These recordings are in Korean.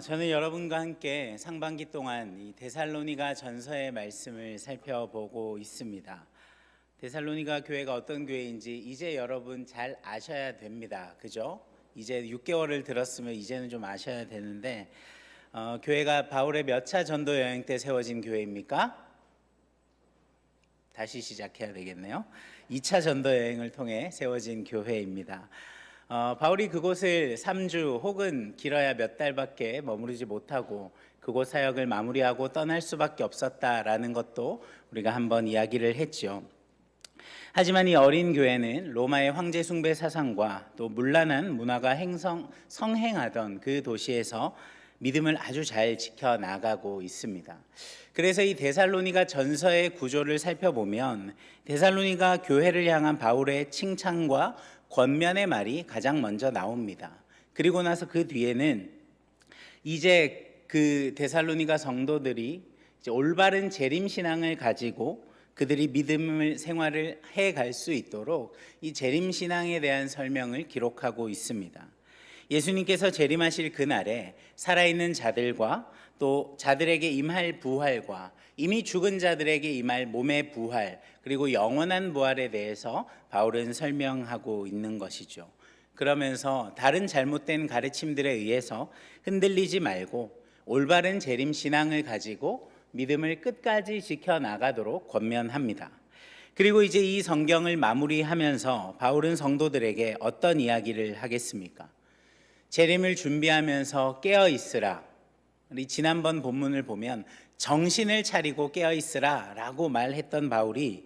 저는 여러분과 함께 상반기 동안 이 데살로니가 전서의 말씀을 살펴보고 있습니다. 데살로니가 교회가 어떤 교회인지 이제 여러분 잘 아셔야 됩니다. 그죠? 이제 6개월을 들었으면 이제는 좀 아셔야 되는데 교회가 바울의 몇 차 전도 여행 때 세워진 교회입니까? 다시 시작해야 되겠네요. 2차 전도 여행을 통해 세워진 교회입니다. 바울이 그곳을 3주 혹은 길어야 몇 달밖에 머무르지 못하고 그곳 사역을 마무리하고 떠날 수밖에 없었다라는 것도 우리가 한번 이야기를 했죠. 하지만 이 어린 교회는 로마의 황제 숭배 사상과 또 문란한 문화가 성행하던 그 도시에서 믿음을 아주 잘 지켜나가고 있습니다. 그래서 이 데살로니가 전서의 구조를 살펴보면 데살로니가 교회를 향한 바울의 칭찬과 권면의 말이 가장 먼저 나옵니다. 그리고 나서 그 뒤에는 이제 그 데살로니가 성도들이 이제 올바른 재림 신앙을 가지고 그들이 믿음을 생활을 해갈 수 있도록 이 재림 신앙에 대한 설명을 기록하고 있습니다. 예수님께서 재림하실 그날에 살아있는 자들과 또 자들에게 임할 부활과 이미 죽은 자들에게 임할 몸의 부활 그리고 영원한 부활에 대해서 바울은 설명하고 있는 것이죠. 그러면서 다른 잘못된 가르침들에 의해서 흔들리지 말고 올바른 재림 신앙을 가지고 믿음을 끝까지 지켜나가도록 권면합니다. 그리고 이제 이 성경을 마무리하면서 바울은 성도들에게 어떤 이야기를 하겠습니까? 재림을 준비하면서 깨어 있으라. 우리 지난번 본문을 보면 정신을 차리고 깨어 있으라 라고 말했던 바울이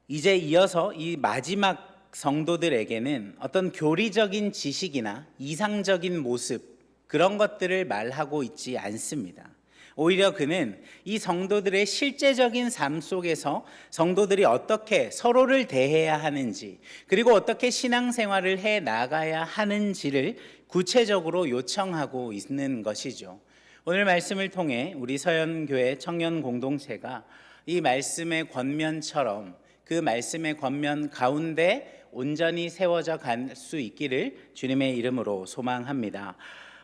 이제 이어서 이 마지막 성도들에게는 어떤 교리적인 지식이나 이상적인 모습 그런 것들을 말하고 있지 않습니다. 오히려 그는 이 성도들의 실제적인 삶 속에서 성도들이 어떻게 서로를 대해야 하는지 그리고 어떻게 신앙생활을 해 나가야 하는지를 구체적으로 요청하고 있는 것이죠. 오늘 말씀을 통해 우리 서연교회 청년 공동체가 이 말씀의 권면처럼 그 말씀의 권면 가운데 온전히 세워져 갈 수 있기를 주님의 이름으로 소망합니다.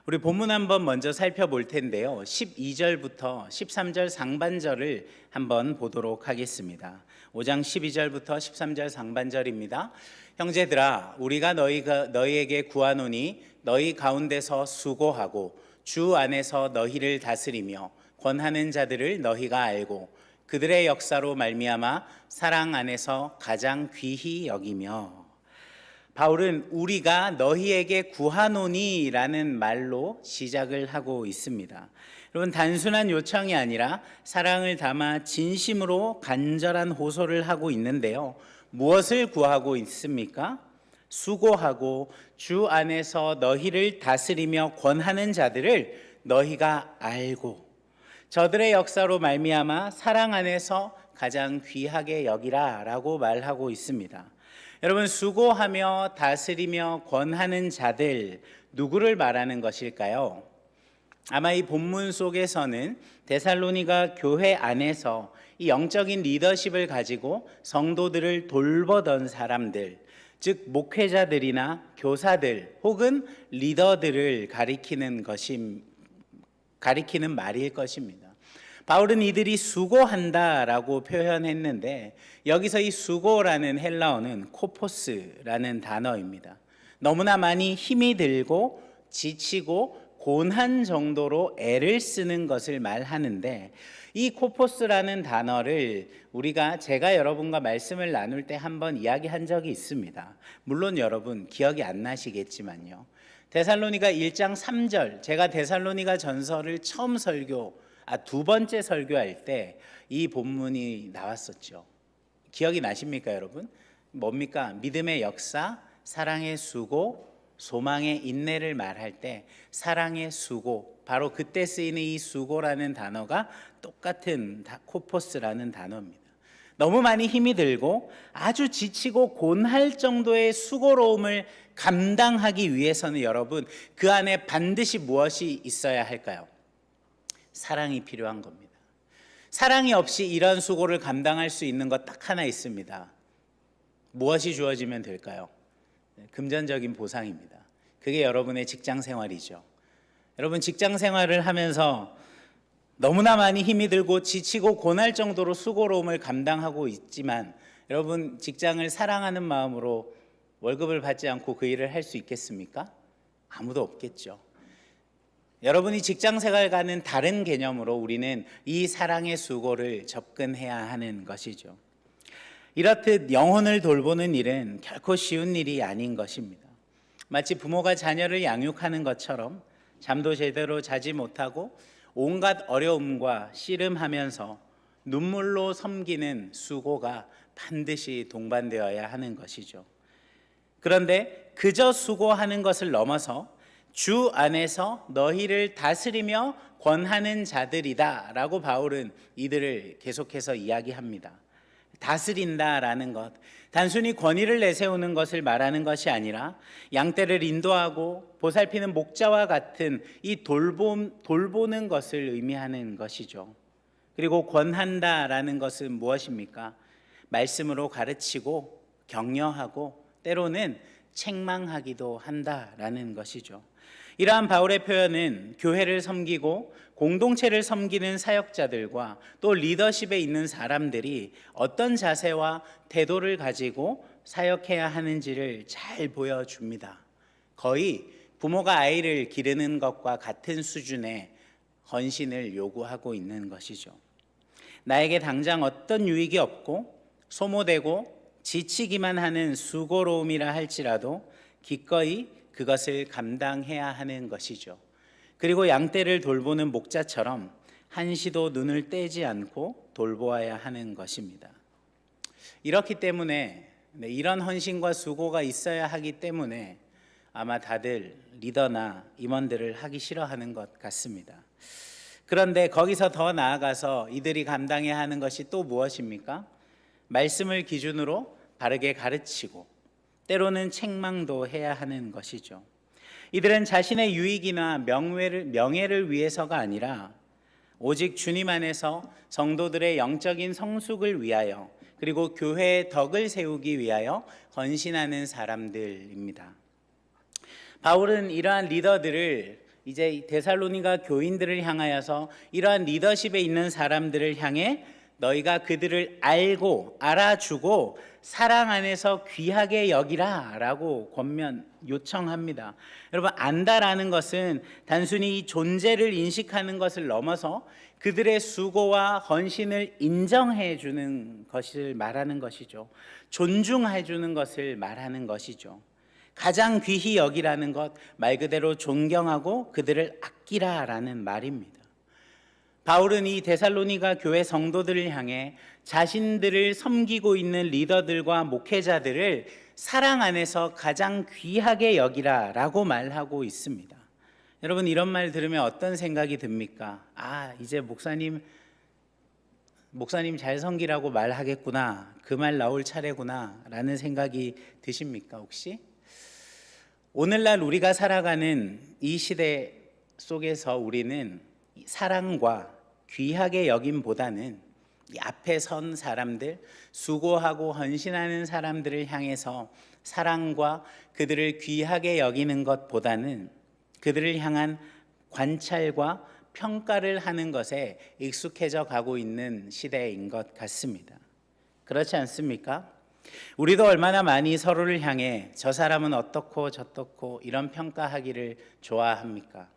우리 본문 한번 먼저 살펴볼 텐데요. 12절부터 13절 상반절을 한번 보도록 하겠습니다. 5장 12절부터 13절 상반절입니다. 형제들아, 우리가 너희에게 구하노니 너희 가운데서 수고하고 주 안에서 너희를 다스리며 권하는 자들을 너희가 알고 그들의 역사로 말미암아 사랑 안에서 가장 귀히 여기며. 바울은 우리가 너희에게 구하노니 라는 말로 시작을 하고 있습니다. 여러분, 단순한 요청이 아니라 사랑을 담아 진심으로 간절한 호소를 하고 있는데요. 무엇을 구하고 있습니까? 수고하고 주 안에서 너희를 다스리며 권하는 자들을 너희가 알고 저들의 역사로 말미암아 사랑 안에서 가장 귀하게 여기라 라고 말하고 있습니다. 여러분, 수고하며 다스리며 권하는 자들 누구를 말하는 것일까요? 아마 이 본문 속에서는 데살로니가 교회 안에서 이 영적인 리더십을 가지고 성도들을 돌보던 사람들, 즉 목회자들이나 교사들 혹은 리더들을 가리키는 말일 것입니다. 바울은 이들이 수고한다라고 표현했는데 여기서 이 수고라는 헬라어는 코포스라는 단어입니다. 너무나 많이 힘이 들고 지치고 곤한 정도로 애를 쓰는 것을 말하는데 이 코포스라는 단어를 제가 여러분과 말씀을 나눌 때 한번 이야기한 적이 있습니다. 물론 여러분 기억이 안 나시겠지만요. 데살로니가 1장 3절 제가 데살로니가 전서를 두 번째 설교할 때 이 본문이 나왔었죠. 기억이 나십니까, 여러분? 뭡니까? 믿음의 역사, 사랑의 수고, 소망의 인내를 말할 때 사랑의 수고, 바로 그때 쓰이는 이 수고라는 단어가 똑같은 코포스라는 단어입니다. 너무 많이 힘이 들고 아주 지치고 곤할 정도의 수고로움을 감당하기 위해서는 여러분 그 안에 반드시 무엇이 있어야 할까요? 사랑이 필요한 겁니다. 사랑이 없이 이런 수고를 감당할 수 있는 것 딱 하나 있습니다. 무엇이 주어지면 될까요? 금전적인 보상입니다. 그게 여러분의 직장 생활이죠. 여러분 직장 생활을 하면서 너무나 많이 힘이 들고 지치고 고날 정도로 수고로움을 감당하고 있지만 여러분 직장을 사랑하는 마음으로 월급을 받지 않고 그 일을 할 수 있겠습니까? 아무도 없겠죠. 여러분이 직장 생활과는 다른 개념으로 우리는 이 사랑의 수고를 접근해야 하는 것이죠. 이렇듯 영혼을 돌보는 일은 결코 쉬운 일이 아닌 것입니다. 마치 부모가 자녀를 양육하는 것처럼 잠도 제대로 자지 못하고 온갖 어려움과 씨름하면서 눈물로 섬기는 수고가 반드시 동반되어야 하는 것이죠. 그런데 그저 수고하는 것을 넘어서 주 안에서 너희를 다스리며 권하는 자들이다 라고 바울은 이들을 계속해서 이야기합니다. 다스린다라는 것, 단순히 권위를 내세우는 것을 말하는 것이 아니라 양떼를 인도하고 보살피는 목자와 같은 이 돌보는 것을 의미하는 것이죠. 그리고 권한다라는 것은 무엇입니까? 말씀으로 가르치고 격려하고 때로는 책망하기도 한다라는 것이죠. 이러한 바울의 표현은 교회를 섬기고 공동체를 섬기는 사역자들과 또 리더십에 있는 사람들이 어떤 자세와 태도를 가지고 사역해야 하는지를 잘 보여줍니다. 거의 부모가 아이를 기르는 것과 같은 수준의 헌신을 요구하고 있는 것이죠. 나에게 당장 어떤 유익이 없고 소모되고 지치기만 하는 수고로움이라 할지라도 기꺼이 그것을 감당해야 하는 것이죠. 그리고 양떼를 돌보는 목자처럼 한시도 눈을 떼지 않고 돌보아야 하는 것입니다. 이렇기 때문에 이런 헌신과 수고가 있어야 하기 때문에 아마 다들 리더나 임원들을 하기 싫어하는 것 같습니다. 그런데 거기서 더 나아가서 이들이 감당해야 하는 것이 또 무엇입니까? 말씀을 기준으로 바르게 가르치고 때로는 책망도 해야 하는 것이죠. 이들은 자신의 유익이나 명예를 위해서가 아니라 오직 주님 안에서 성도들의 영적인 성숙을 위하여 그리고 교회의 덕을 세우기 위하여 헌신하는 사람들입니다. 바울은 이러한 리더들을 이제 데살로니가 교인들을 향하여서 이러한 리더십에 있는 사람들을 향해 너희가 그들을 알고 알아주고 사랑 안에서 귀하게 여기라 라고 권면 요청합니다. 여러분 안다라는 것은 단순히 이 존재를 인식하는 것을 넘어서 그들의 수고와 헌신을 인정해 주는 것을 말하는 것이죠. 존중해 주는 것을 말하는 것이죠. 가장 귀히 여기라는 것, 말 그대로 존경하고 그들을 아끼라라는 말입니다. 바울은 이 데살로니가 교회 성도들을 향해 자신들을 섬기고 있는 리더들과 목회자들을 사랑 안에서 가장 귀하게 여기라라고 말하고 있습니다. 여러분 이런 말 들으면 어떤 생각이 듭니까? 이제 목사님 잘 섬기라고 말하겠구나, 그 말 나올 차례구나 라는 생각이 드십니까 혹시? 오늘날 우리가 살아가는 이 시대 속에서 우리는 사랑과 귀하게 여김보다는 이 앞에 선 사람들, 수고하고 헌신하는 사람들을 향해서 사랑과 그들을 귀하게 여기는 것보다는 그들을 향한 관찰과 평가를 하는 것에 익숙해져 가고 있는 시대인 것 같습니다. 그렇지 않습니까? 우리도 얼마나 많이 서로를 향해 저 사람은 어떻고 저떻고 이런 평가하기를 좋아합니까?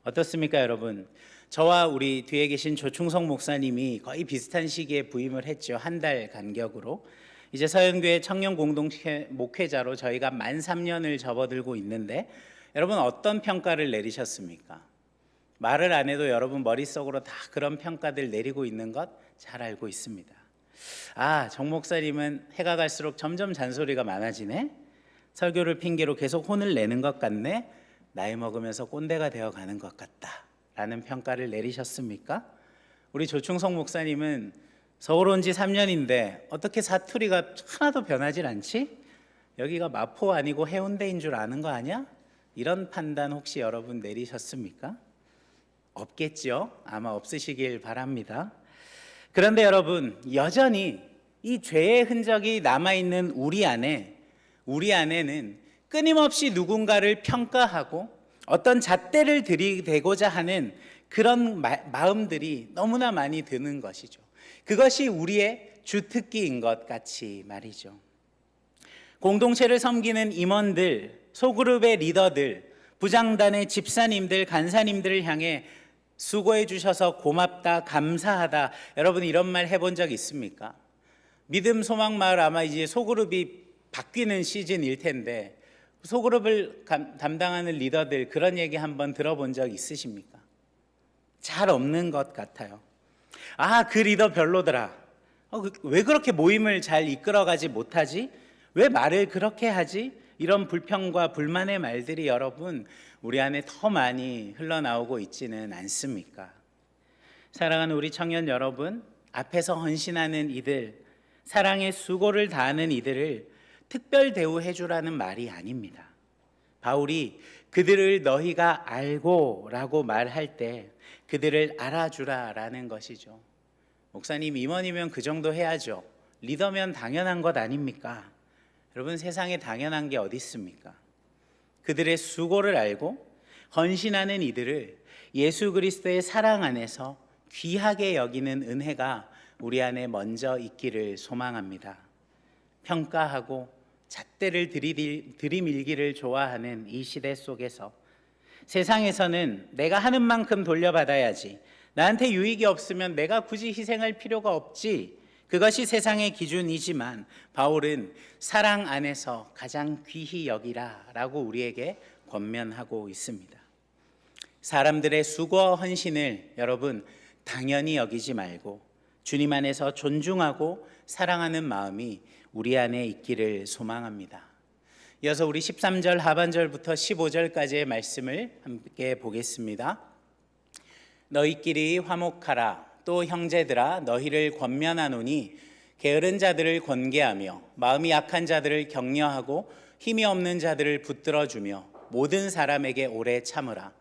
어떻습니까 여러분? 저와 우리 뒤에 계신 조충성 목사님이 거의 비슷한 시기에 부임을 했죠. 한 달 간격으로. 이제 서영교회 청년 공동체 목회자로 저희가 만 3년을 접어들고 있는데 여러분 어떤 평가를 내리셨습니까? 말을 안 해도 여러분 머릿속으로 다 그런 평가들 내리고 있는 것 잘 알고 있습니다. 정 목사님은 해가 갈수록 점점 잔소리가 많아지네. 설교를 핑계로 계속 혼을 내는 것 같네. 나이 먹으면서 꼰대가 되어가는 것 같다 라는 평가를 내리셨습니까? 우리 조충성 목사님은 서울 온 지 3년인데 어떻게 사투리가 하나도 변하질 않지? 여기가 마포 아니고 해운대인 줄 아는 거 아니야? 이런 판단 혹시 여러분 내리셨습니까? 없겠죠? 아마 없으시길 바랍니다. 그런데 여러분 여전히 이 죄의 흔적이 남아있는 우리 안에는 끊임없이 누군가를 평가하고 어떤 잣대를 들이대고자 하는 그런 마음들이 너무나 많이 드는 것이죠. 그것이 우리의 주특기인 것 같이 말이죠. 공동체를 섬기는 임원들, 소그룹의 리더들, 부장단의 집사님들, 간사님들을 향해 수고해 주셔서 고맙다, 감사하다. 여러분 이런 말 해본 적 있습니까? 믿음 소망 마을 아마 이제 소그룹이 바뀌는 시즌일 텐데 소그룹을 담당하는 리더들 그런 얘기 한번 들어본 적 있으십니까? 잘 없는 것 같아요. 아, 그 리더 별로더라. 왜 그렇게 모임을 잘 이끌어가지 못하지? 왜 말을 그렇게 하지? 이런 불평과 불만의 말들이 여러분 우리 안에 더 많이 흘러나오고 있지는 않습니까? 사랑하는 우리 청년 여러분, 앞에서 헌신하는 이들, 사랑의 수고를 다하는 이들을 특별 대우해 주라는 말이 아닙니다. 바울이 그들을 너희가 알고 라고 말할 때 그들을 알아주라 라는 것이죠. 목사님, 임원이면 그 정도 해야죠. 리더면 당연한 것 아닙니까? 여러분, 세상에 당연한 게 어디 있습니까? 그들의 수고를 알고 헌신하는 이들을 예수 그리스도의 사랑 안에서 귀하게 여기는 은혜가 우리 안에 먼저 있기를 소망합니다. 평가하고 잣대를 들이밀기를 좋아하는 이 시대 속에서 세상에서는 내가 하는 만큼 돌려받아야지, 나한테 유익이 없으면 내가 굳이 희생할 필요가 없지, 그것이 세상의 기준이지만 바울은 사랑 안에서 가장 귀히 여기라 라고 우리에게 권면하고 있습니다. 사람들의 수고와 헌신을 여러분 당연히 여기지 말고 주님 안에서 존중하고 사랑하는 마음이 우리 안에 있기를 소망합니다. 이어서 우리 13절 하반절부터 15절까지의 말씀을 함께 보겠습니다. 너희끼리 화목하라. 또 형제들아 너희를 권면하노니 게으른 자들을 권계하며 마음이 약한 자들을 격려하고 힘이 없는 자들을 붙들어주며 모든 사람에게 오래 참으라.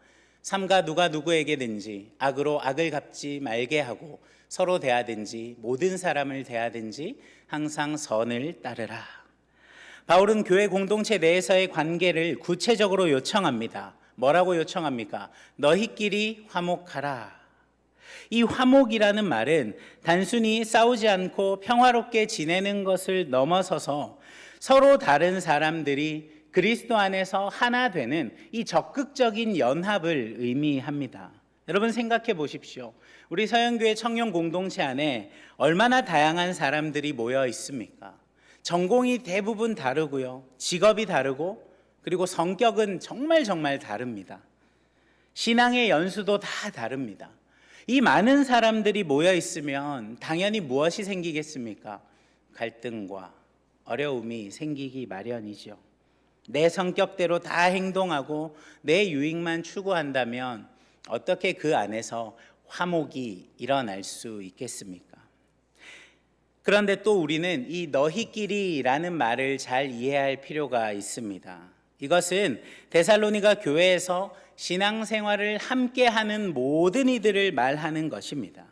삼가 누가 누구에게든지 악으로 악을 갚지 말게 하고 서로 대하든지 모든 사람을 대하든지 항상 선을 따르라. 바울은 교회 공동체 내에서의 관계를 구체적으로 요청합니다. 뭐라고 요청합니까? 너희끼리 화목하라. 이 화목이라는 말은 단순히 싸우지 않고 평화롭게 지내는 것을 넘어서서 서로 다른 사람들이 그리스도 안에서 하나 되는 이 적극적인 연합을 의미합니다. 여러분 생각해 보십시오. 우리 서영교회 청년 공동체 안에 얼마나 다양한 사람들이 모여 있습니까? 전공이 대부분 다르고요. 직업이 다르고 그리고 성격은 정말 다릅니다. 신앙의 연수도 다 다릅니다. 이 많은 사람들이 모여 있으면 당연히 무엇이 생기겠습니까? 갈등과 어려움이 생기기 마련이죠. 내 성격대로 다 행동하고 내 유익만 추구한다면 어떻게 그 안에서 화목이 일어날 수 있겠습니까? 그런데 또 우리는 이 너희끼리라는 말을 잘 이해할 필요가 있습니다. 이것은 데살로니가 교회에서 신앙생활을 함께하는 모든 이들을 말하는 것입니다.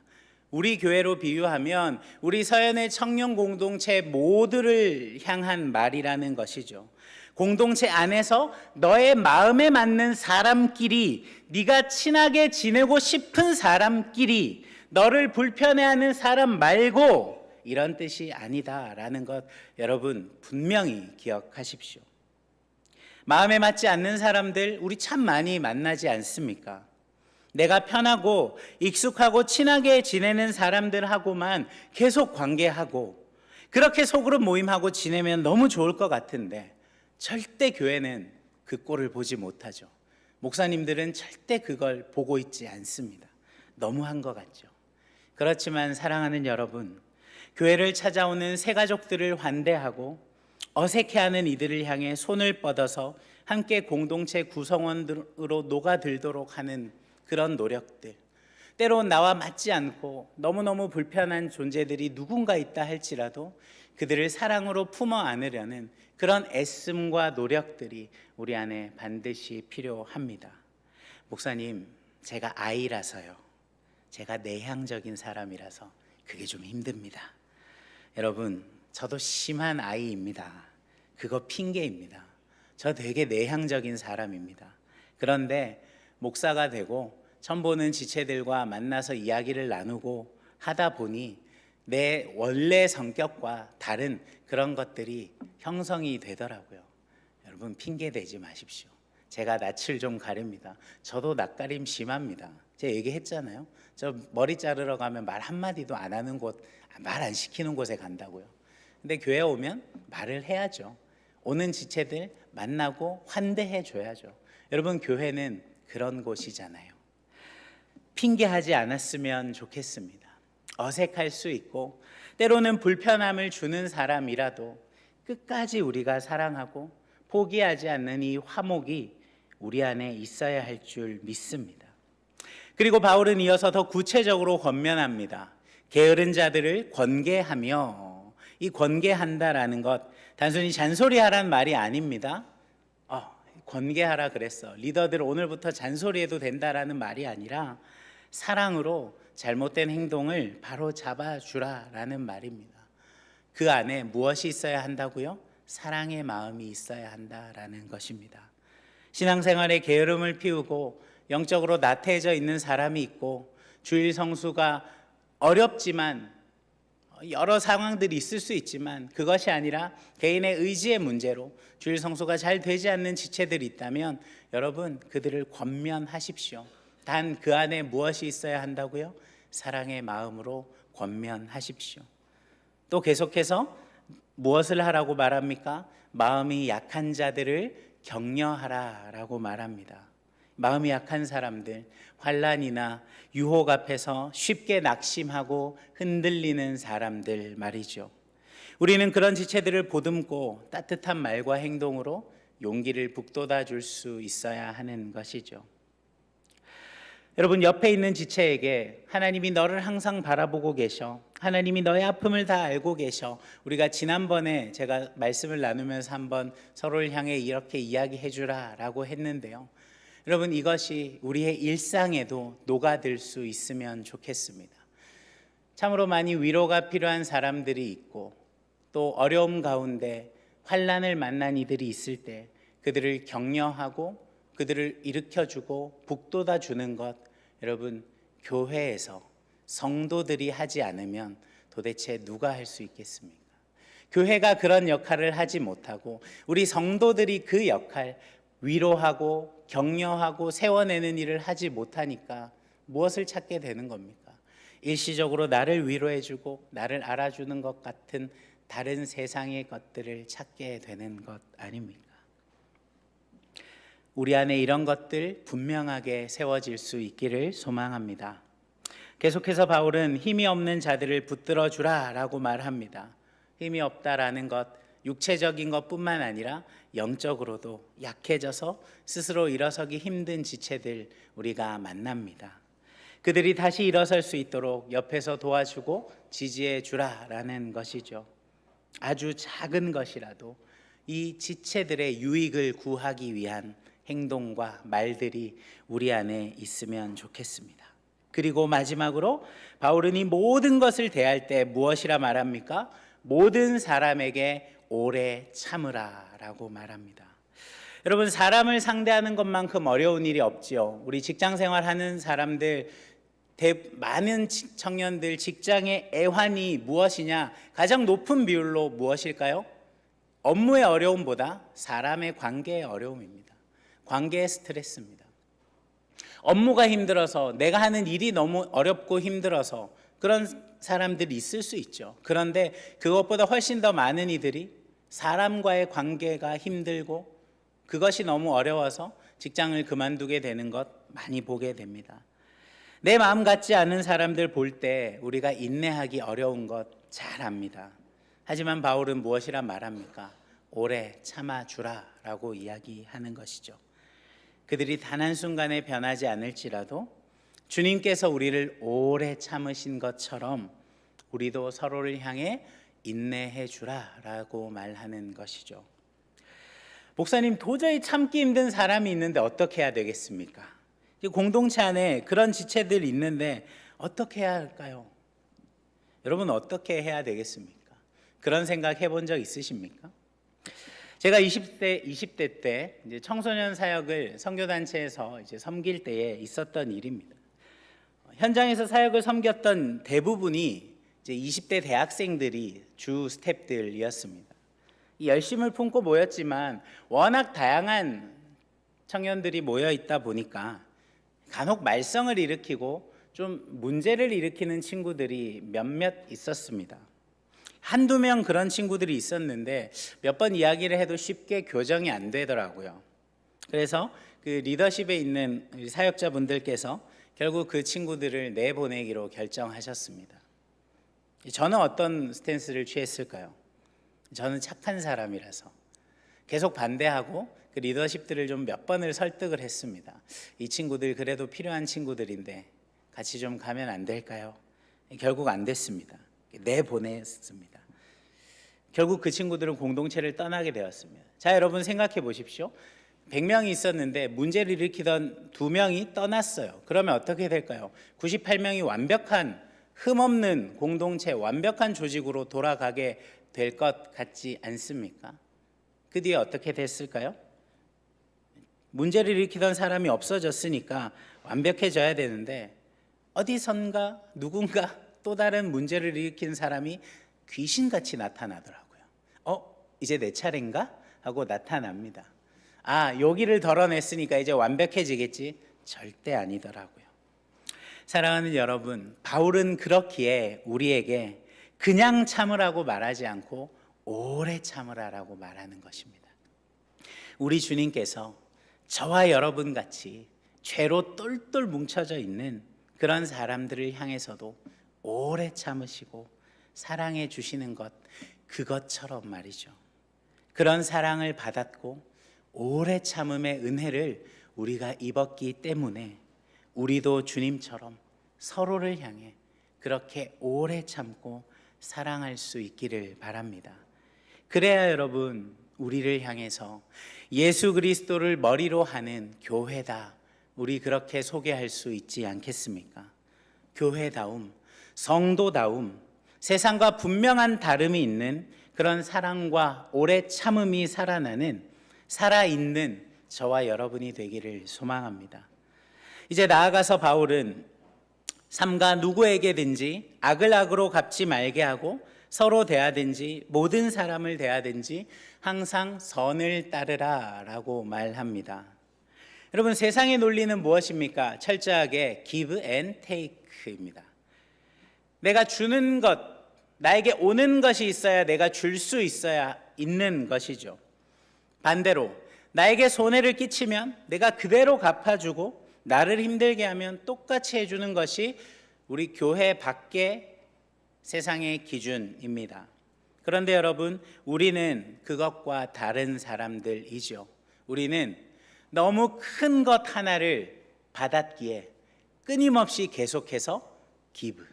우리 교회로 비유하면 우리 서연의 청년 공동체 모두를 향한 말이라는 것이죠. 공동체 안에서 너의 마음에 맞는 사람끼리, 네가 친하게 지내고 싶은 사람끼리, 너를 불편해하는 사람 말고 이런 뜻이 아니다라는 것 여러분 분명히 기억하십시오. 마음에 맞지 않는 사람들 우리 참 많이 만나지 않습니까? 내가 편하고 익숙하고 친하게 지내는 사람들하고만 계속 관계하고 그렇게 소그룹 모임하고 지내면 너무 좋을 것 같은데 절대 교회는 그 꼴을 보지 못하죠. 목사님들은 절대 그걸 보고 있지 않습니다. 너무한 것 같죠. 그렇지만 사랑하는 여러분, 교회를 찾아오는 새 가족들을 환대하고 어색해하는 이들을 향해 손을 뻗어서 함께 공동체 구성원으로 녹아들도록 하는 그런 노력들, 때론 나와 맞지 않고 너무너무 불편한 존재들이 누군가 있다 할지라도 그들을 사랑으로 품어 안으려는 그런 애씀과 노력들이 우리 안에 반드시 필요합니다. 목사님, 제가 아이라서요. 제가 내향적인 사람이라서 그게 좀 힘듭니다. 여러분, 저도 심한 아이입니다. 그거 핑계입니다. 저 되게 내향적인 사람입니다. 그런데 목사가 되고 처음 보는 지체들과 만나서 이야기를 나누고 하다 보니 내 원래 성격과 다른 그런 것들이 형성이 되더라고요. 여러분, 핑계 대지 마십시오. 제가 낯을 좀 가립니다. 저도 낯가림 심합니다. 제가 얘기했잖아요. 저 머리 자르러 가면 말 한마디도 안 하는 곳, 말 안 시키는 곳에 간다고요. 근데 교회 오면 말을 해야죠. 오는 지체들 만나고 환대해 줘야죠. 여러분, 교회는 그런 곳이잖아요. 핑계하지 않았으면 좋겠습니다. 어색할 수 있고 때로는 불편함을 주는 사람이라도 끝까지 우리가 사랑하고 포기하지 않는 이 화목이 우리 안에 있어야 할 줄 믿습니다. 그리고 바울은 이어서 더 구체적으로 권면합니다. 게으른 자들을 권계하며, 이 권계한다라는 것 단순히 잔소리하라는 말이 아닙니다. 권계하라 그랬어. 리더들 오늘부터 잔소리해도 된다라는 말이 아니라 사랑으로 잘못된 행동을 바로 잡아주라라는 말입니다. 그 안에 무엇이 있어야 한다고요? 사랑의 마음이 있어야 한다라는 것입니다. 신앙생활에 게으름을 피우고 영적으로 나태해져 있는 사람이 있고 주일 성수가 어렵지만 여러 상황들이 있을 수 있지만 그것이 아니라 개인의 의지의 문제로 주일 성수가 잘 되지 않는 지체들이 있다면 여러분, 그들을 권면하십시오. 단 그 안에 무엇이 있어야 한다고요? 사랑의 마음으로 권면하십시오. 또 계속해서 무엇을 하라고 말합니까? 마음이 약한 자들을 격려하라라고 말합니다. 마음이 약한 사람들, 환난이나 유혹 앞에서 쉽게 낙심하고 흔들리는 사람들 말이죠. 우리는 그런 지체들을 보듬고 따뜻한 말과 행동으로 용기를 북돋아 줄 수 있어야 하는 것이죠. 여러분, 옆에 있는 지체에게 하나님이 너를 항상 바라보고 계셔, 하나님이 너의 아픔을 다 알고 계셔. 우리가 지난번에 제가 말씀을 나누면서 한번 서로를 향해 이렇게 이야기해 주라라고 했는데요. 여러분, 이것이 우리의 일상에도 녹아들 수 있으면 좋겠습니다. 참으로 많이 위로가 필요한 사람들이 있고 또 어려움 가운데 환난을 만난 이들이 있을 때 그들을 격려하고 그들을 일으켜주고 북돋아주는 것, 여러분, 교회에서 성도들이 하지 않으면 도대체 누가 할 수 있겠습니까? 교회가 그런 역할을 하지 못하고 우리 성도들이 그 역할, 위로하고 격려하고 세워내는 일을 하지 못하니까 무엇을 찾게 되는 겁니까? 일시적으로 나를 위로해주고 나를 알아주는 것 같은 다른 세상의 것들을 찾게 되는 것 아닙니까? 우리 안에 이런 것들 분명하게 세워질 수 있기를 소망합니다. 계속해서 바울은 힘이 없는 자들을 붙들어 주라라고 말합니다. 힘이 없다라는 것, 육체적인 것뿐만 아니라 영적으로도 약해져서 스스로 일어서기 힘든 지체들 우리가 만납니다. 그들이 다시 일어설 수 있도록 옆에서 도와주고 지지해 주라라는 것이죠. 아주 작은 것이라도 이 지체들의 유익을 구하기 위한 행동과 말들이 우리 안에 있으면 좋겠습니다. 그리고 마지막으로 바울은 이 모든 것을 대할 때 무엇이라 말합니까? 모든 사람에게 오래 참으라라고 말합니다. 여러분, 사람을 상대하는 것만큼 어려운 일이 없지요. 우리 직장 생활하는 사람들, 많은 청년들 직장의 애환이 무엇이냐? 가장 높은 비율로 무엇일까요? 업무의 어려움보다 사람의 관계의 어려움입니다. 관계의 스트레스입니다. 업무가 힘들어서, 내가 하는 일이 너무 어렵고 힘들어서 그런 사람들이 있을 수 있죠. 그런데 그것보다 훨씬 더 많은 이들이 사람과의 관계가 힘들고 그것이 너무 어려워서 직장을 그만두게 되는 것 많이 보게 됩니다. 내 마음 같지 않은 사람들 볼 때 우리가 인내하기 어려운 것 잘 압니다. 하지만 바울은 무엇이라 말합니까? 오래 참아주라라고 이야기하는 것이죠. 그들이 단 한순간에 변하지 않을지라도 주님께서 우리를 오래 참으신 것처럼 우리도 서로를 향해 인내해 주라라고 말하는 것이죠. 목사님, 도저히 참기 힘든 사람이 있는데 어떻게 해야 되겠습니까? 공동체 안에 그런 지체들이 있는데 어떻게 해야 할까요? 여러분, 어떻게 해야 되겠습니까? 그런 생각 해본 적 있으십니까? 제가 20대 때 이제 청소년 사역을 선교단체에서 이제 섬길 때에 있었던 일입니다. 현장에서 사역을 섬겼던 대부분이 이제 20대 대학생들이 주 스태프들이었습니다. 이 열심을 품고 모였지만 워낙 다양한 청년들이 모여 있다 보니까 간혹 말썽을 일으키고 좀 문제를 일으키는 친구들이 몇몇 있었습니다. 한두 명 그런 친구들이 있었는데 몇 번 이야기를 해도 쉽게 교정이 안 되더라고요. 그래서 그 리더십에 있는 사역자분들께서 결국 그 친구들을 내보내기로 결정하셨습니다. 저는 어떤 스탠스를 취했을까요? 저는 착한 사람이라서 계속 반대하고 그 리더십들을 좀 몇 번을 설득을 했습니다. 이 친구들 그래도 필요한 친구들인데 같이 좀 가면 안 될까요? 결국 안 됐습니다. 내보냈습니다. 결국 그 친구들은 공동체를 떠나게 되었습니다. 자, 여러분 생각해 보십시오. 100명이 있었는데 문제를 일으키던 2명이 떠났어요. 그러면 어떻게 될까요? 98명이 완벽한 흠없는 공동체, 완벽한 조직으로 돌아가게 될 것 같지 않습니까? 그 뒤에 어떻게 됐을까요? 문제를 일으키던 사람이 없어졌으니까 완벽해져야 되는데 어디선가 누군가 또 다른 문제를 일으킨 사람이 귀신같이 나타나더라고요. 이제 내 차례인가? 하고 나타납니다. 여기를 덜어냈으니까 이제 완벽해지겠지? 절대 아니더라고요. 사랑하는 여러분, 바울은 그렇기에 우리에게 그냥 참으라고 말하지 않고 오래 참으라라고 말하는 것입니다. 우리 주님께서 저와 여러분 같이 죄로 똘똘 뭉쳐져 있는 그런 사람들을 향해서도 오래 참으시고 사랑해 주시는 것, 그것처럼 말이죠. 그런 사랑을 받았고 오래 참음의 은혜를 우리가 입었기 때문에 우리도 주님처럼 서로를 향해 그렇게 오래 참고 사랑할 수 있기를 바랍니다. 그래야 여러분, 우리를 향해서 예수 그리스도를 머리로 하는 교회다, 우리 그렇게 소개할 수 있지 않겠습니까? 교회다움, 성도다움, 세상과 분명한 다름이 있는 그런 사랑과 오래 참음이 살아나는, 살아있는 저와 여러분이 되기를 소망합니다. 이제 나아가서 바울은 삼가 누구에게든지 악을 악으로 갚지 말게 하고 서로 대하든지 모든 사람을 대하든지 항상 선을 따르라 라고 말합니다. 여러분, 세상의 논리는 무엇입니까? 철저하게 give and take입니다. 내가 주는 것, 나에게 오는 것이 있어야 내가 줄 수 있어야 있는 것이죠. 반대로 나에게 손해를 끼치면 내가 그대로 갚아주고 나를 힘들게 하면 똑같이 해주는 것이 우리 교회 밖의 세상의 기준입니다. 그런데 여러분, 우리는 그것과 다른 사람들이죠. 우리는 너무 큰 것 하나를 받았기에 끊임없이 계속해서 give,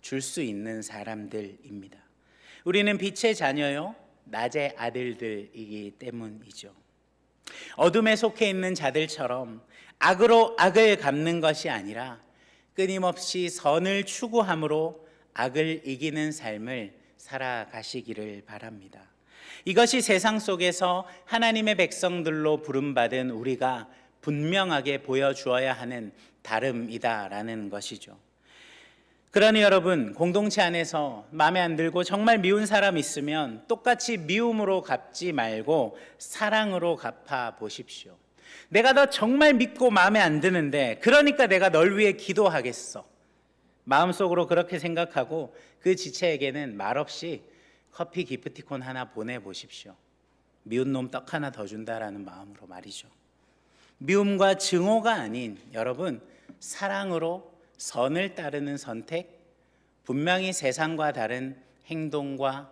줄 수 있는 사람들입니다. 우리는 빛의 자녀요, 낮의 아들들이기 때문이죠. 어둠에 속해 있는 자들처럼 악으로 악을 갚는 것이 아니라 끊임없이 선을 추구함으로 악을 이기는 삶을 살아가시기를 바랍니다. 이것이 세상 속에서 하나님의 백성들로 부름받은 우리가 분명하게 보여주어야 하는 다름이다라는 것이죠. 그러니 여러분, 공동체 안에서 마음에 안 들고 정말 미운 사람 있으면 똑같이 미움으로 갚지 말고 사랑으로 갚아 보십시오. 내가 너 정말 믿고 마음에 안 드는데 그러니까 내가 널 위해 기도하겠어. 마음속으로 그렇게 생각하고 그 지체에게는 말없이 커피 기프티콘 하나 보내보십시오. 미운 놈 떡 하나 더 준다라는 마음으로 말이죠. 미움과 증오가 아닌 여러분, 사랑으로 선을 따르는 선택, 분명히 세상과 다른 행동과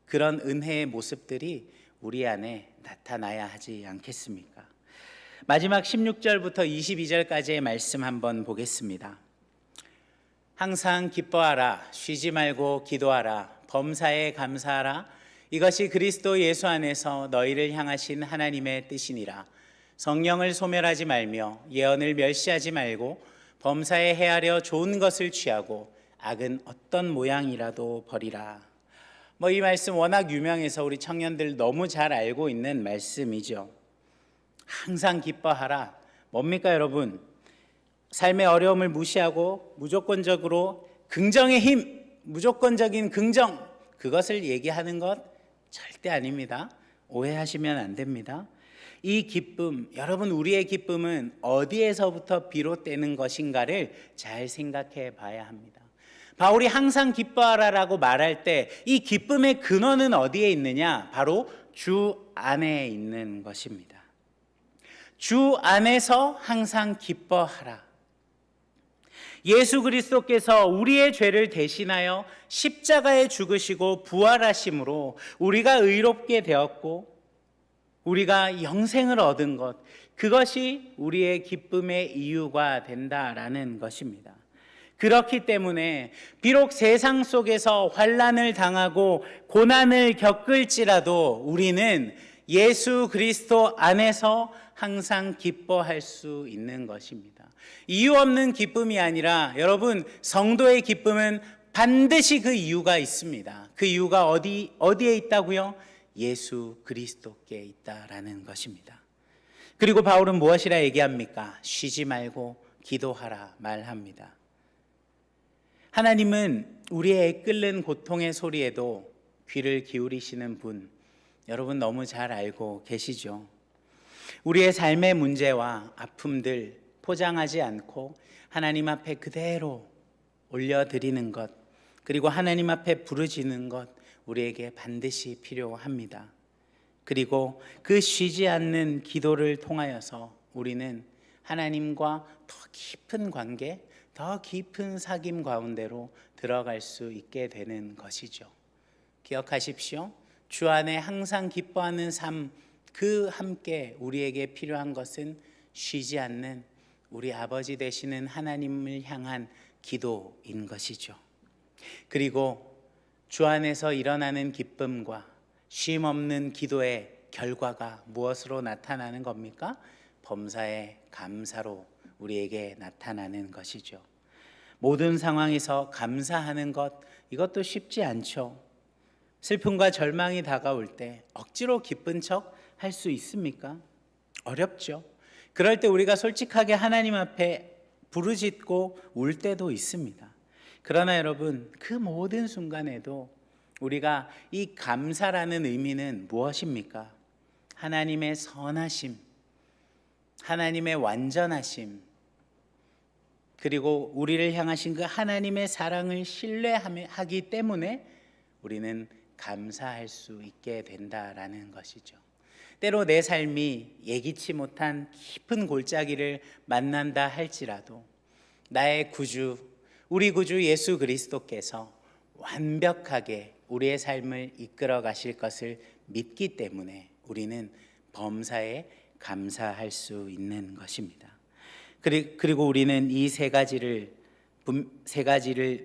그런 은혜의 모습들이 우리 안에 나타나야 하지 않겠습니까? 마지막 16절부터 22절까지의 말씀 한번 보겠습니다. 항상 기뻐하라, 쉬지 말고 기도하라, 범사에 감사하라. 이것이 그리스도 예수 안에서 너희를 향하신 하나님의 뜻이니라. 성령을 소멸하지 말며 예언을 멸시하지 말고 범사에 헤아려 좋은 것을 취하고 악은 어떤 모양이라도 버리라. 이 말씀 워낙 유명해서 우리 청년들 너무 잘 알고 있는 말씀이죠. 항상 기뻐하라. 뭡니까 여러분? 삶의 어려움을 무시하고 무조건적으로 긍정의 힘, 무조건적인 긍정, 그것을 얘기하는 것 절대 아닙니다. 오해하시면 안 됩니다. 이 기쁨, 여러분 우리의 기쁨은 어디에서부터 비롯되는 것인가를 잘 생각해 봐야 합니다. 바울이 항상 기뻐하라라고 말할 때 이 기쁨의 근원은 어디에 있느냐? 바로 주 안에 있는 것입니다. 주 안에서 항상 기뻐하라. 예수 그리스도께서 우리의 죄를 대신하여 십자가에 죽으시고 부활하심으로 우리가 의롭게 되었고 우리가 영생을 얻은 것, 그것이 우리의 기쁨의 이유가 된다라는 것입니다. 그렇기 때문에 비록 세상 속에서 환난을 당하고 고난을 겪을지라도 우리는 예수 그리스도 안에서 항상 기뻐할 수 있는 것입니다. 이유 없는 기쁨이 아니라 여러분, 성도의 기쁨은 반드시 그 이유가 있습니다. 그 이유가 어디에 있다고요? 예수 그리스도께 있다라는 것입니다. 그리고 바울은 무엇이라 얘기합니까? 쉬지 말고 기도하라 말합니다. 하나님은 우리의 끓는 고통의 소리에도 귀를 기울이시는 분, 여러분 너무 잘 알고 계시죠? 우리의 삶의 문제와 아픔들 포장하지 않고 하나님 앞에 그대로 올려드리는 것, 그리고 하나님 앞에 부르짖는 것, 우리에게 반드시 필요합니다. 그리고 그 쉬지 않는 기도를 통하여서 우리는 하나님과 더 깊은 관계, 더 깊은 사귐 가운데로 들어갈 수 있게 되는 것이죠. 기억하십시오. 주 안에 항상 기뻐하는 삶, 그 함께 우리에게 필요한 것은 쉬지 않는 우리 아버지 되시는 하나님을 향한 기도인 것이죠. 그리고 주 안에서 일어나는 기쁨과 쉼 없는 기도의 결과가 무엇으로 나타나는 겁니까? 범사의 감사로 우리에게 나타나는 것이죠. 모든 상황에서 감사하는 것, 이것도 쉽지 않죠. 슬픔과 절망이 다가올 때 억지로 기쁜 척 할 수 있습니까? 어렵죠. 그럴 때 우리가 솔직하게 하나님 앞에 부르짖고 울 때도 있습니다. 그러나 여러분, 그 모든 순간에도 우리가 이 감사라는 의미는 무엇입니까? 하나님의 선하심, 하나님의 완전하심, 그리고 우리를 향하신 그 하나님의 사랑을 신뢰하기 때문에 우리는 감사할 수 있게 된다라는 것이죠. 때로 내 삶이 예기치 못한 깊은 골짜기를 만난다 할지라도 나의 구주, 우리 구주 예수 그리스도께서 완벽하게 우리의 삶을 이끌어 가실 것을 믿기 때문에 우리는 범사에 감사할 수 있는 것입니다. 그리고 우리는 이 세 가지를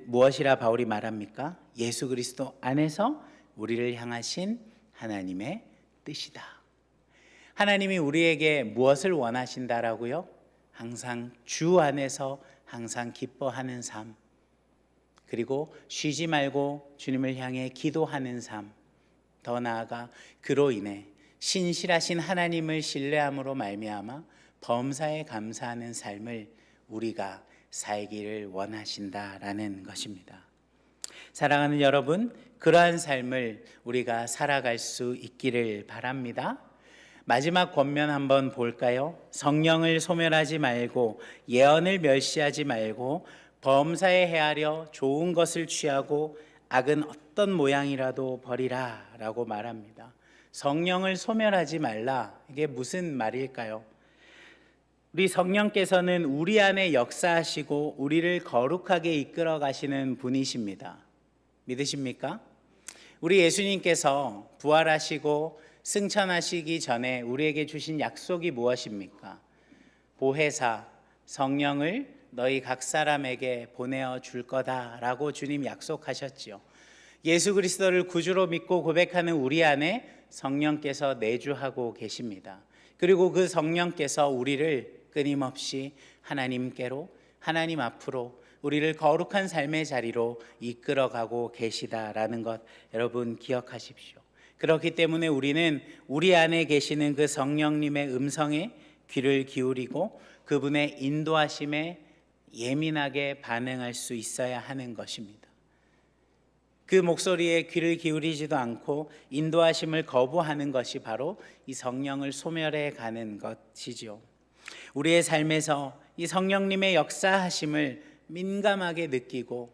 무엇이라 바울이 말합니까? 예수 그리스도 안에서 우리를 향하신 하나님의 뜻이다. 하나님이 우리에게 무엇을 원하신다라고요? 항상 주 안에서 항상 기뻐하는 삶, 그리고 쉬지 말고 주님을 향해 기도하는 삶, 더 나아가 그로 인해 신실하신 하나님을 신뢰함으로 말미암아 범사에 감사하는 삶을 우리가 살기를 원하신다라는 것입니다. 사랑하는 여러분, 그러한 삶을 우리가 살아갈 수 있기를 바랍니다. 마지막 권면 한번 볼까요? 성령을 소멸하지 말고 예언을 멸시하지 말고 범사에 헤아려 좋은 것을 취하고 악은 어떤 모양이라도 버리라 라고 말합니다. 성령을 소멸하지 말라, 이게 무슨 말일까요? 우리 성령께서는 우리 안에 역사하시고 우리를 거룩하게 이끌어 가시는 분이십니다. 믿으십니까? 우리 예수님께서 부활하시고 승천하시기 전에 우리에게 주신 약속이 무엇입니까? 보혜사 성령을 너희 각 사람에게 보내어 줄 거다라고 주님 약속하셨지요. 예수 그리스도를 구주로 믿고 고백하는 우리 안에 성령께서 내주하고 계십니다. 그리고 그 성령께서 우리를 끊임없이 하나님께로, 하나님 앞으로, 우리를 거룩한 삶의 자리로 이끌어가고 계시다라는 것 여러분 기억하십시오. 그렇기 때문에 우리는 우리 안에 계시는 그 성령님의 음성에 귀를 기울이고 그분의 인도하심에 예민하게 반응할 수 있어야 하는 것입니다. 그 목소리에 귀를 기울이지도 않고 인도하심을 거부하는 것이 바로 이 성령을 소멸해 가는 것이지요. 우리의 삶에서 이 성령님의 역사하심을 민감하게 느끼고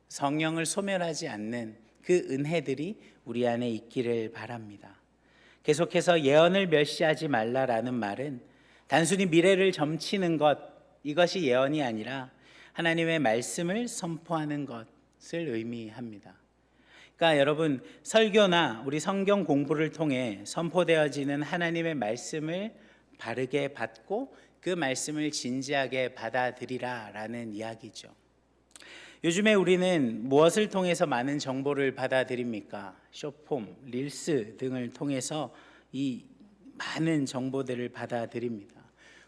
성령을 소멸하지 않는 그 은혜들이 우리 안에 있기를 바랍니다. 계속해서 예언을 멸시하지 말라라는 말은 단순히 미래를 점치는 것, 이것이 예언이 아니라 하나님의 말씀을 선포하는 것을 의미합니다. 그러니까 여러분, 설교나 우리 성경 공부를 통해 선포되어지는 하나님의 말씀을 바르게 받고 그 말씀을 진지하게 받아들이라라는 이야기죠. 요즘에 우리는 무엇을 통해서 많은 정보를 받아들입니까? 숏폼, 릴스 등을 통해서 이 많은 정보들을 받아들입니다.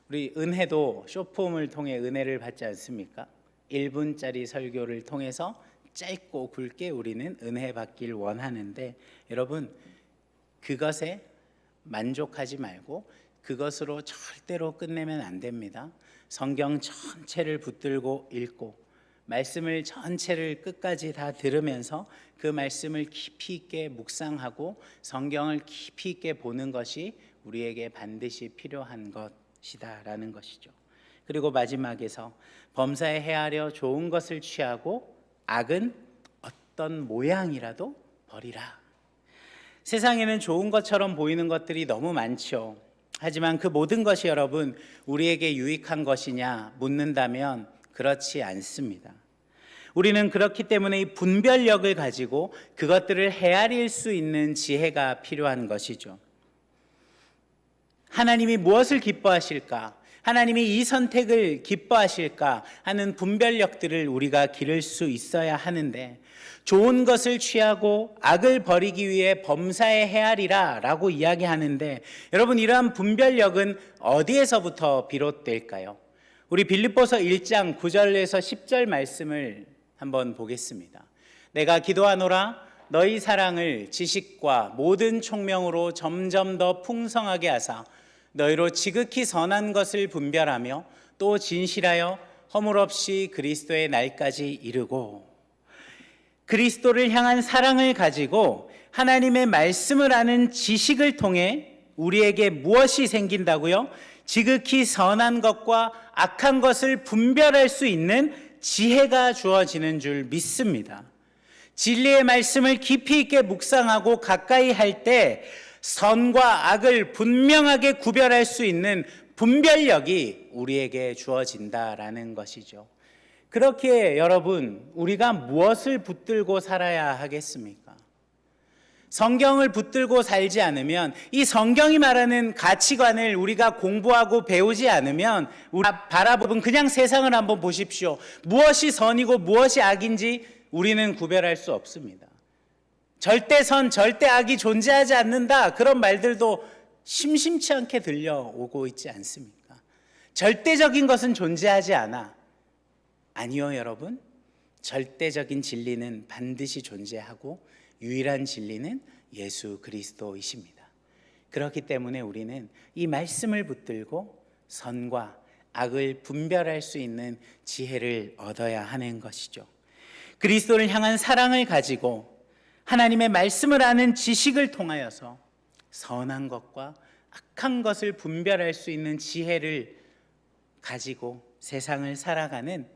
우리 은혜도 숏폼을 통해 은혜를 받지 않습니까? 1분짜리 설교를 통해서 짧고 굵게 우리는 은혜 받길 원하는데 여러분, 그것에 만족하지 말고 그것으로 절대로 끝내면 안 됩니다. 성경 전체를 붙들고 읽고 말씀을 전체를 끝까지 다 들으면서 그 말씀을 깊이 있게 묵상하고 성경을 깊이 있게 보는 것이 우리에게 반드시 필요한 것이다라는 것이죠. 그리고 마지막에서 범사에 헤아려 좋은 것을 취하고 악은 어떤 모양이라도 버리라. 세상에는 좋은 것처럼 보이는 것들이 너무 많죠. 하지만 그 모든 것이 여러분 우리에게 유익한 것이냐 묻는다면 그렇지 않습니다. 우리는 그렇기 때문에 이 분별력을 가지고 그것들을 헤아릴 수 있는 지혜가 필요한 것이죠. 하나님이 무엇을 기뻐하실까? 하나님이 이 선택을 기뻐하실까 하는 분별력들을 우리가 기를 수 있어야 하는데 좋은 것을 취하고 악을 버리기 위해 범사에 헤아리라 라고 이야기하는데 여러분, 이러한 분별력은 어디에서부터 비롯될까요? 우리 빌립보서 1장 9절에서 10절 말씀을 한번 보겠습니다. 내가 기도하노라 너희 사랑을 지식과 모든 총명으로 점점 더 풍성하게 하사 너희로 지극히 선한 것을 분별하며 또 진실하여 허물 없이 그리스도의 날까지 이르고. 그리스도를 향한 사랑을 가지고 하나님의 말씀을 아는 지식을 통해 우리에게 무엇이 생긴다고요? 지극히 선한 것과 악한 것을 분별할 수 있는 지혜가 주어지는 줄 믿습니다. 진리의 말씀을 깊이 있게 묵상하고 가까이 할 때 선과 악을 분명하게 구별할 수 있는 분별력이 우리에게 주어진다라는 것이죠. 그렇게 여러분, 우리가 무엇을 붙들고 살아야 하겠습니까? 성경을 붙들고 살지 않으면, 이 성경이 말하는 가치관을 우리가 공부하고 배우지 않으면 우리가 바라보는 그냥 세상을 한번 보십시오. 무엇이 선이고 무엇이 악인지 우리는 구별할 수 없습니다. 절대 선, 절대 악이 존재하지 않는다, 그런 말들도 심심치 않게 들려오고 있지 않습니까? 절대적인 것은 존재하지 않아. 아니요, 여러분. 절대적인 진리는 반드시 존재하고 유일한 진리는 예수 그리스도이십니다. 그렇기 때문에 우리는 이 말씀을 붙들고 선과 악을 분별할 수 있는 지혜를 얻어야 하는 것이죠. 그리스도를 향한 사랑을 가지고 하나님의 말씀을 아는 지식을 통하여서 선한 것과 악한 것을 분별할 수 있는 지혜를 가지고 세상을 살아가는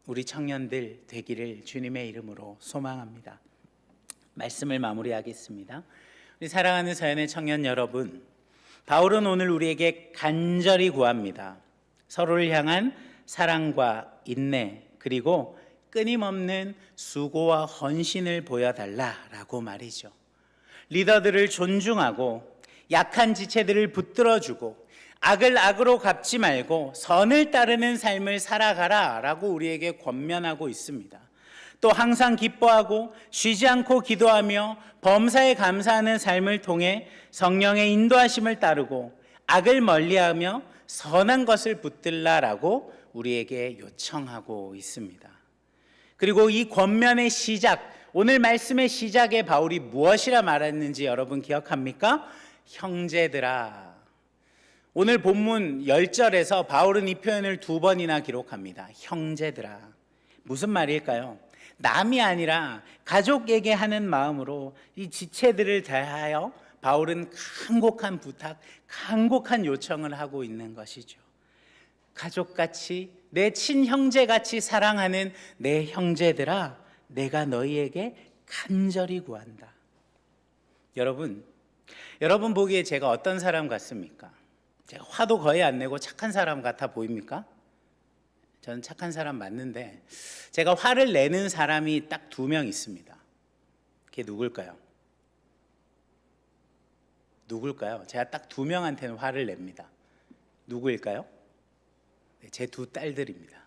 우리 청년들 되기를 주님의 이름으로 소망합니다. 말씀을 마무리하겠습니다. 우리 사랑하는 서연의 청년 여러분, 바울은 오늘 우리에게 간절히 구합니다. 서로를 향한 사랑과 인내, 그리고 끊임없는 수고와 헌신을 보여달라라고 말이죠. 리더들을 존중하고 약한 지체들을 붙들어주고 악을 악으로 갚지 말고 선을 따르는 삶을 살아가라라고 우리에게 권면하고 있습니다. 또 항상 기뻐하고 쉬지 않고 기도하며 범사에 감사하는 삶을 통해 성령의 인도하심을 따르고 악을 멀리하며 선한 것을 붙들라라고 우리에게 요청하고 있습니다. 그리고 이 권면의 시작, 오늘 말씀의 시작에 바울이 무엇이라 말했는지 여러분 기억합니까? 형제들아. 오늘 본문 10절에서 바울은 이 표현을 2번이나 기록합니다. 형제들아. 무슨 말일까요? 남이 아니라 가족에게 하는 마음으로 이 지체들을 대하여 바울은 간곡한 부탁, 간곡한 요청을 하고 있는 것이죠. 가족같이, 내 친형제같이 사랑하는 내 형제들아, 내가 너희에게 간절히 구한다. 여러분 보기에 제가 어떤 사람 같습니까? 제가 화도 거의 안 내고 착한 사람 같아 보입니까? 저는 착한 사람 맞는데 제가 화를 내는 사람이 딱 2명 있습니다. 그게 누굴까요? 제가 딱 2명한테는 화를 냅니다. 누구일까요? 제 2 딸들입니다.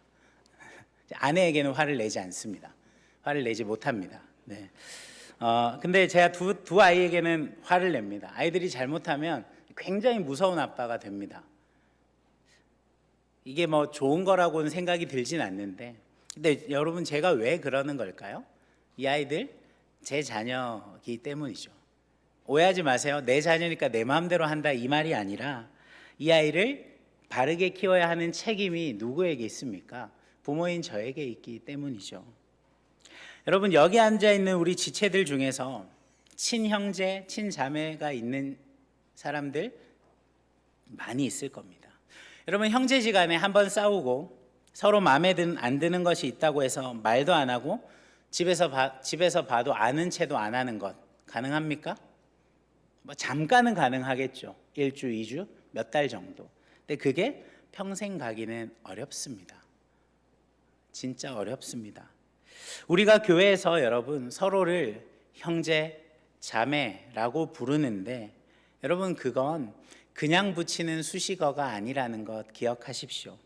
아내에게는 화를 내지 않습니다. 화를 내지 못합니다. 네. 근데 제가 두 아이에게는 화를 냅니다. 아이들이 잘못하면 굉장히 무서운 아빠가 됩니다. 이게 뭐 좋은 거라고는 생각이 들진 않는데, 근데 여러분 제가 왜 그러는 걸까요? 이 아이들 제 자녀이기 때문이죠. 오해하지 마세요. 내 자녀니까 내 마음대로 한다 이 말이 아니라 이 아이를 바르게 키워야 하는 책임이 누구에게 있습니까? 부모인 저에게 있기 때문이죠. 여러분 여기 앉아 있는 우리 지체들 중에서 친형제, 친자매가 있는 사람들 많이 있을 겁니다. 여러분 형제지간에 한번 싸우고 서로 마음에 안 드는 것이 있다고 해서 말도 안 하고 집에서 봐도 아는 채도 안 하는 것 가능합니까? 뭐 잠깐은 가능하겠죠. 1주, 2주, 몇 달 정도. 근데 그게 평생 가기는 어렵습니다. 진짜 어렵습니다. 우리가 교회에서 여러분 서로를 형제, 자매라고 부르는데 여러분 그건 그냥 붙이는 수식어가 아니라는 것 기억하십시오.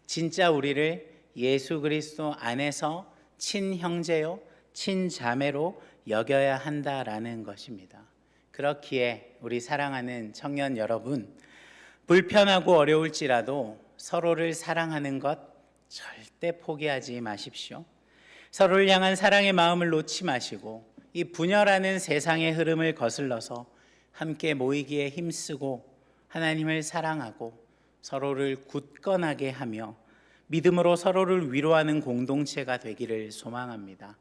진짜 우리를 예수 그리스도 안에서 친형제요, 친자매로 여겨야 한다라는 것입니다. 그렇기에 우리 사랑하는 청년 여러분, 불편하고 어려울지라도 서로를 사랑하는 것 절대 포기하지 마십시오. 서로를 향한 사랑의 마음을 놓지 마시고 이 분열하는 세상의 흐름을 거슬러서 함께 모이기에 힘쓰고 하나님을 사랑하고 서로를 굳건하게 하며 믿음으로 서로를 위로하는 공동체가 되기를 소망합니다.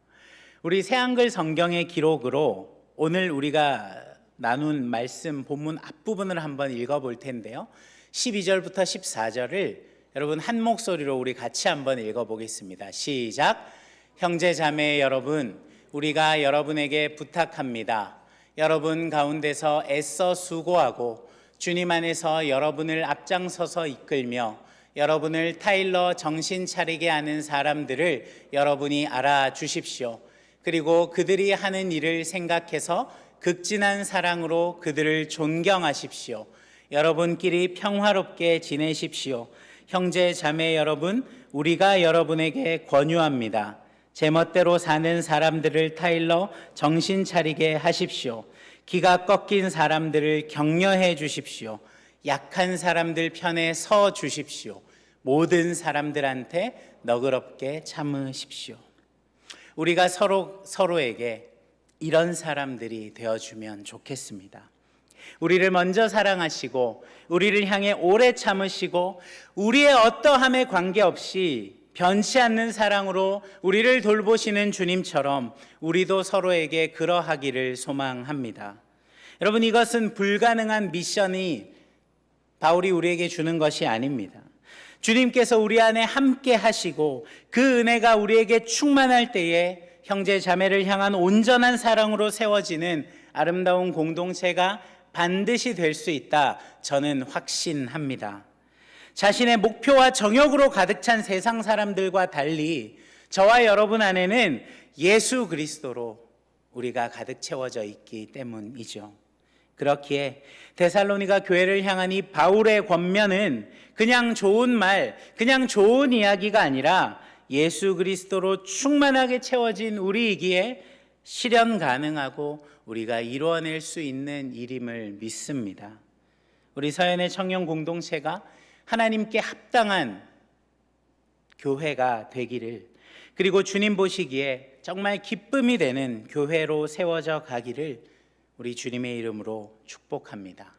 우리 새한글 성경의 기록으로 오늘 우리가 나눈 말씀 본문 앞부분을 한번 읽어볼 텐데요. 12절부터 14절을 여러분 한 목소리로 우리 같이 한번 읽어보겠습니다. 시작. 형제 자매 여러분, 우리가 여러분에게 부탁합니다. 여러분 가운데서 애써 수고하고 주님 안에서 여러분을 앞장서서 이끌며 여러분을 타일러 정신 차리게 하는 사람들을 여러분이 알아주십시오. 그리고 그들이 하는 일을 생각해서 극진한 사랑으로 그들을 존경하십시오. 여러분끼리 평화롭게 지내십시오. 형제 자매 여러분, 우리가 여러분에게 권유합니다. 제멋대로 사는 사람들을 타일러 정신 차리게 하십시오. 기가 꺾인 사람들을 격려해 주십시오. 약한 사람들 편에 서 주십시오. 모든 사람들한테 너그럽게 참으십시오. 우리가 서로에게 이런 사람들이 되어주면 좋겠습니다. 우리를 먼저 사랑하시고 우리를 향해 오래 참으시고 우리의 어떠함에 관계없이 변치 않는 사랑으로 우리를 돌보시는 주님처럼 우리도 서로에게 그러하기를 소망합니다. 여러분 이것은 불가능한 미션이 바울이 우리에게 주는 것이 아닙니다. 주님께서 우리 안에 함께 하시고 그 은혜가 우리에게 충만할 때에 형제 자매를 향한 온전한 사랑으로 세워지는 아름다운 공동체가 반드시 될 수 있다 저는 확신합니다. 자신의 목표와 정욕으로 가득 찬 세상 사람들과 달리 저와 여러분 안에는 예수 그리스도로 우리가 가득 채워져 있기 때문이죠. 그렇기에 데살로니가 교회를 향한 이 바울의 권면은 그냥 좋은 말, 그냥 좋은 이야기가 아니라 예수 그리스도로 충만하게 채워진 우리이기에 실현 가능하고 우리가 이루어낼 수 있는 일임을 믿습니다. 우리 서연의 청년 공동체가 하나님께 합당한 교회가 되기를, 그리고 주님 보시기에 정말 기쁨이 되는 교회로 세워져 가기를 우리 주님의 이름으로 축복합니다.